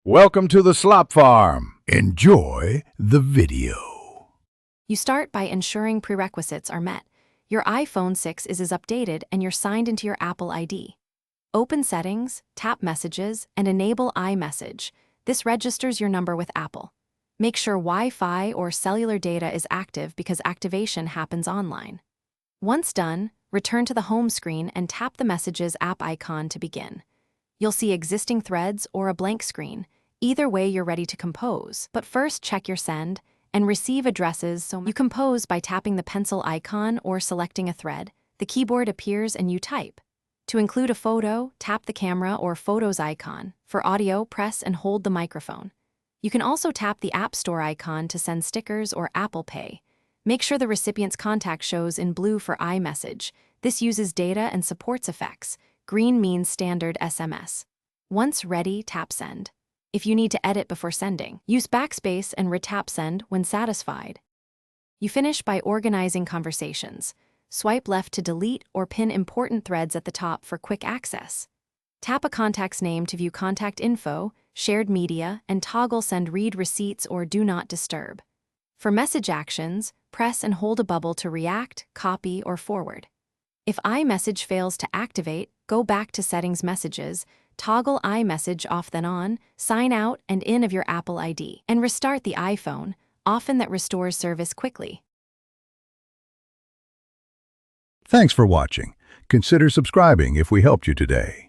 Welcome to the Slop Farm. Enjoy the video. You start by ensuring prerequisites are met. Your iPhone 6 is updated and you're signed into your Apple ID. Open Settings, tap Messages, and enable iMessage. This registers your number with Apple. Make sure Wi-Fi or cellular data is active because activation happens online. Once done, return to the home screen and tap the Messages app icon to begin. You'll see existing threads or a blank screen. Either way, you're ready to compose. But first, check your send and receive addresses. So you compose by tapping the pencil icon or selecting a thread. The keyboard appears and you type. To include a photo, tap the camera or photos icon. For audio, press and hold the microphone. You can also tap the App Store icon to send stickers or Apple Pay. Make sure the recipient's contact shows in blue for iMessage. This uses data and supports effects. Green means standard SMS. Once ready, tap Send. If you need to edit before sending, use backspace and retap Send when satisfied. You finish by organizing conversations. Swipe left to delete or pin important threads at the top for quick access. Tap a contact's name to view contact info, shared media, and toggle Send Read Receipts or Do Not Disturb. For message actions, press and hold a bubble to react, copy, or forward. If iMessage fails to activate, go back to Settings Messages, toggle iMessage off then on, sign out and in of your Apple ID, and restart the iPhone. Often that restores service quickly. Thanks for watching. Consider subscribing if we helped you today.